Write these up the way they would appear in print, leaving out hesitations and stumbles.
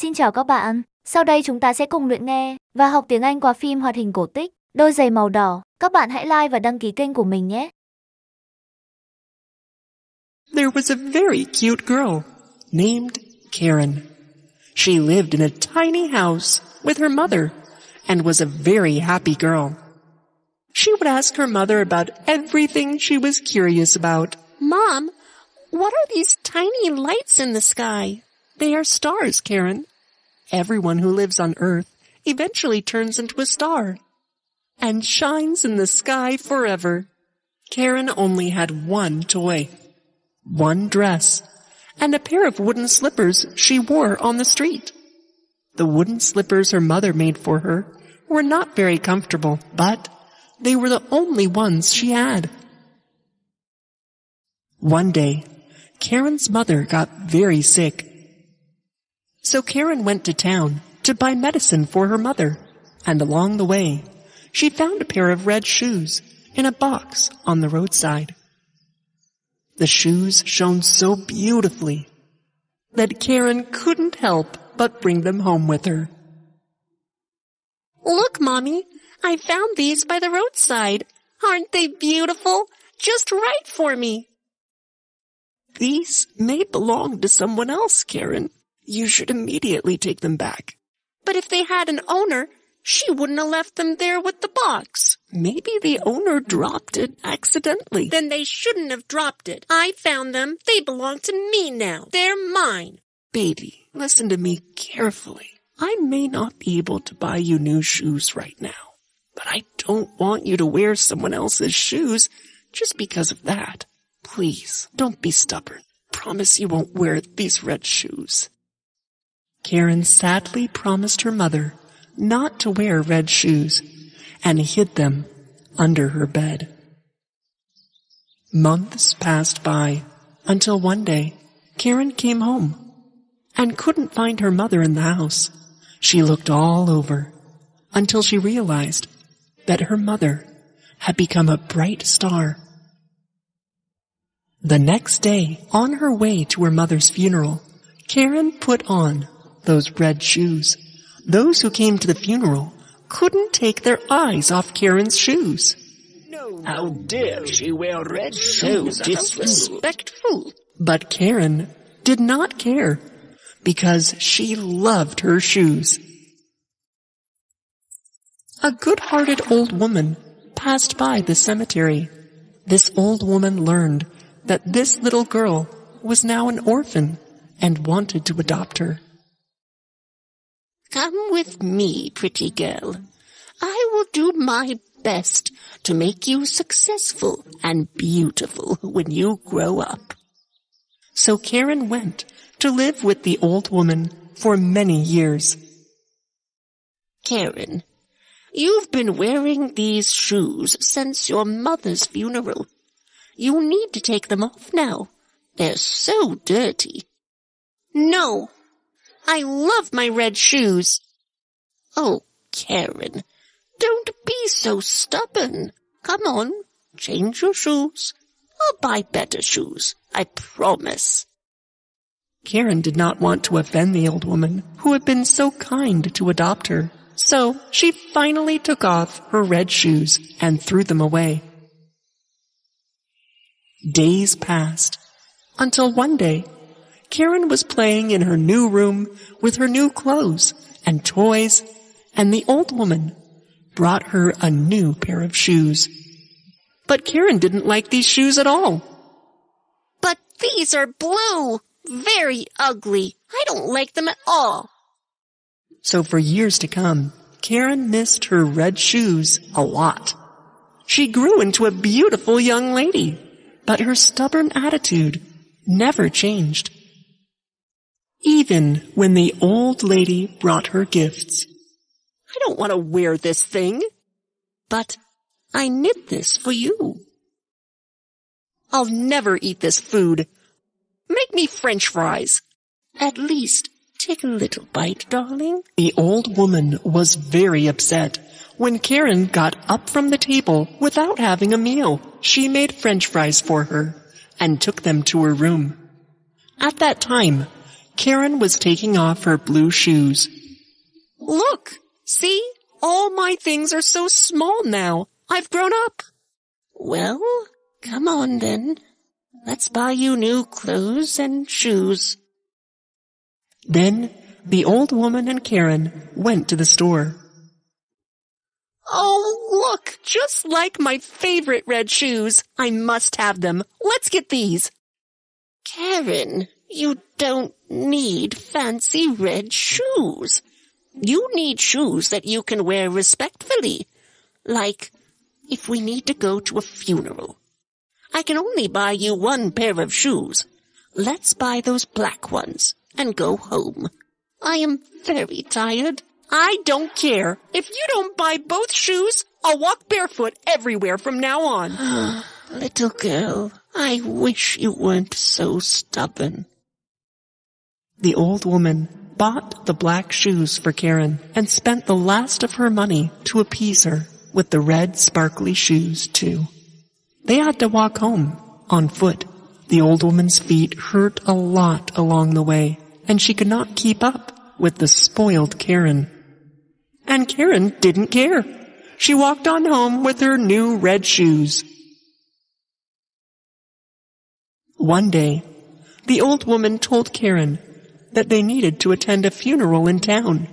Xin chào các bạn, sau đây chúng ta sẽ cùng luyện nghe và học tiếng Anh qua phim hoạt hình cổ tích, đôi giày màu đỏ. Các bạn hãy like và đăng ký kênh của mình nhé. There was a very cute girl named Karen. She lived in a tiny house with her mother and was a very happy girl. She would ask her mother about everything she was curious about. Mom, what are these tiny lights in the sky? They are stars, Karen. Everyone who lives on Earth eventually turns into a star and shines in the sky forever. Karen only had one toy, one dress, and a pair of wooden slippers she wore on the street. The wooden slippers her mother made for her were not very comfortable, but they were the only ones she had. One day, Karen's mother got very sick. So Karen went to town to buy medicine for her mother, and along the way, she found a pair of red shoes in a box on the roadside. The shoes shone so beautifully that Karen couldn't help but bring them home with her. Look, Mommy, I found these by the roadside. Aren't they beautiful? Just right for me. These may belong to someone else, Karen. You should immediately take them back. But if they had an owner, she wouldn't have left them there with the box. Maybe the owner dropped it accidentally. Then they shouldn't have dropped it. I found them. They belong to me now. They're mine. Baby, listen to me carefully. I may not be able to buy you new shoes right now, but I don't want you to wear someone else's shoes just because of that. Please, don't be stubborn. Promise you won't wear these red shoes. Karen sadly promised her mother not to wear red shoes and hid them under her bed. Months passed by until one day Karen came home and couldn't find her mother in the house. She looked all over until she realized that her mother had become a bright star. The next day, on her way to her mother's funeral, Karen put on those red shoes. Those who came to the funeral couldn't take their eyes off Karen's shoes. How dare she wear red shoes? So disrespectful. But Karen did not care because she loved her shoes. A good-hearted old woman passed by the cemetery. This old woman learned that this little girl was now an orphan and wanted to adopt her. Come with me, pretty girl. I will do my best to make you successful and beautiful when you grow up. So Karen went to live with the old woman for many years. Karen, you've been wearing these shoes since your mother's funeral. You need to take them off now. They're so dirty. No, I love my red shoes. Oh, Karen, don't be so stubborn. Come on, change your shoes. I'll buy better shoes, I promise. Karen did not want to offend the old woman who had been so kind to adopt her. So she finally took off her red shoes and threw them away. Days passed until one day Karen was playing in her new room with her new clothes and toys, and the old woman brought her a new pair of shoes. But Karen didn't like these shoes at all. But these are blue. Very ugly. I don't like them at all. So for years to come, Karen missed her red shoes a lot. She grew into a beautiful young lady, but her stubborn attitude never changed. Even when the old lady brought her gifts. I don't want to wear this thing, but I knit this for you. I'll never eat this food. Make me French fries. At least take a little bite, darling. The old woman was very upset when Karen got up from the table without having a meal. She made French fries for her and took them to her room. At that time, Karen was taking off her blue shoes. Look! See? All my things are so small now. I've grown up. Well, come on then. Let's buy you new clothes and shoes. Then the old woman and Karen went to the store. Oh, look! Just like my favorite red shoes. I must have them. Let's get these. Karen, you don't need fancy red shoes. You need shoes that you can wear respectfully. Like, if we need to go to a funeral. I can only buy you one pair of shoes. Let's buy those black ones and go home. I am very tired. I don't care. If you don't buy both shoes, I'll walk barefoot everywhere from now on. Little girl, I wish you weren't so stubborn. The old woman bought the black shoes for Karen and spent the last of her money to appease her with the red sparkly shoes, too. They had to walk home on foot. The old woman's feet hurt a lot along the way, and she could not keep up with the spoiled Karen. And Karen didn't care. She walked on home with her new red shoes. One day, the old woman told Karen that they needed to attend a funeral in town.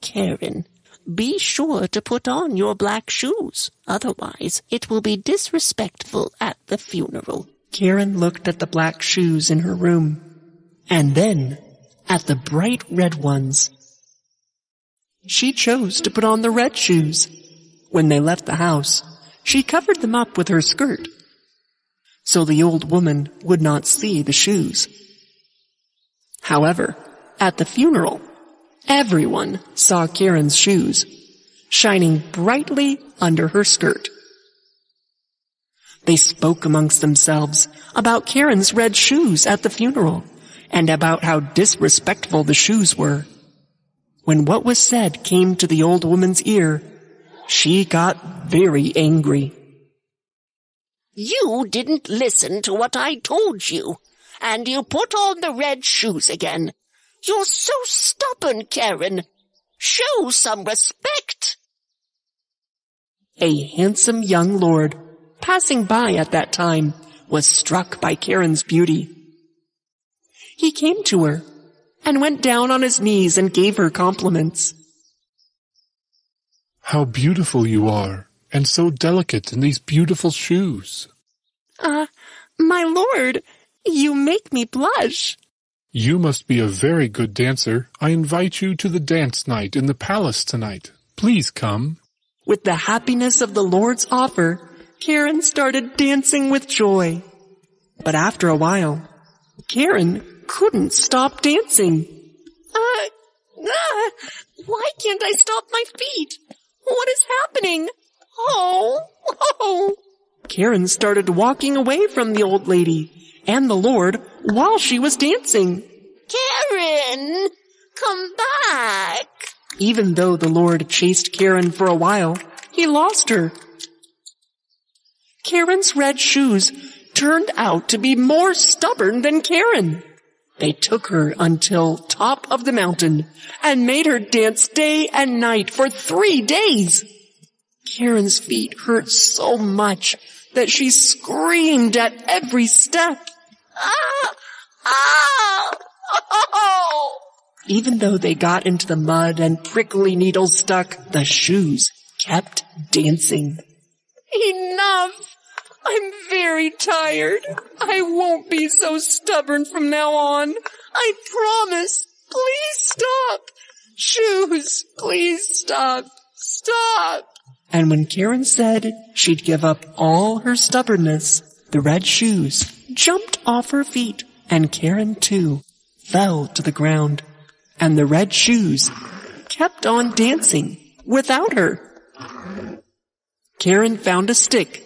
Karen, be sure to put on your black shoes. Otherwise, it will be disrespectful at the funeral. Karen looked at the black shoes in her room, and then at the bright red ones. She chose to put on the red shoes. When they left the house, she covered them up with her skirt, so the old woman would not see the shoes. However, at the funeral, everyone saw Karen's shoes, shining brightly under her skirt. They spoke amongst themselves about Karen's red shoes at the funeral, and about how disrespectful the shoes were. When what was said came to the old woman's ear, she got very angry. You didn't listen to what I told you, and you put on the red shoes again. You're so stubborn, Karen. Show some respect. A handsome young lord passing by at that time was struck by Karen's beauty. He came to her and went down on his knees and gave her compliments. How beautiful you are, and so delicate in these beautiful shoes. My lord, you make me blush. You must be a very good dancer. I invite you to the dance night in the palace tonight. Please come. With the happiness of the Lord's offer, Karen started dancing with joy. But after a while, Karen couldn't stop dancing. Why can't I stop my feet? What is happening? Oh. Karen started walking away from the old lady and the Lord while she was dancing. Karen, come back. Even though the Lord chased Karen for a while, he lost her. Karen's red shoes turned out to be more stubborn than Karen. They took her until top of the mountain and made her dance day and night for 3 days. Karen's feet hurt so much that she screamed at every step. Even though they got into the mud and prickly needles stuck, the shoes kept dancing. Enough! I'm very tired. I won't be so stubborn from now on. I promise. Please stop. Shoes, please stop. Stop. And when Karen said she'd give up all her stubbornness, the red shoes jumped off her feet, and Karen, too, fell to the ground. And the red shoes kept on dancing without her. Karen found a stick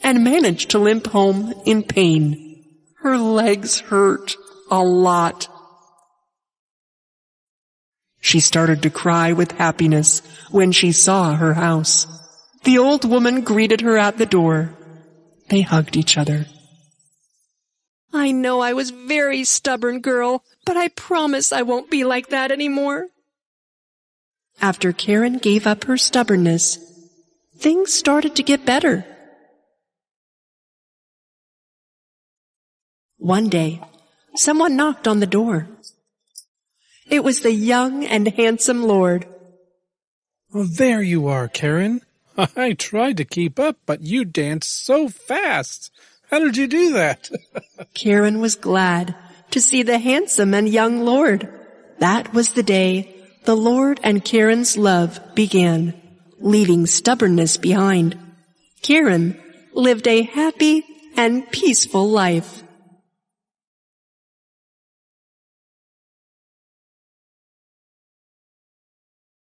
and managed to limp home in pain. Her legs hurt a lot. She started to cry with happiness when she saw her house. The old woman greeted her at the door. They hugged each other. I know I was very stubborn, girl, but I promise I won't be like that anymore. After Karen gave up her stubbornness, things started to get better. One day, someone knocked on the door. It was the young and handsome Lord. Oh, there you are, Karen. I tried to keep up, but you danced so fast. How did you do that? Karen was glad to see the handsome and young Lord. That was the day the Lord and Karen's love began, leaving stubbornness behind. Karen lived a happy and peaceful life.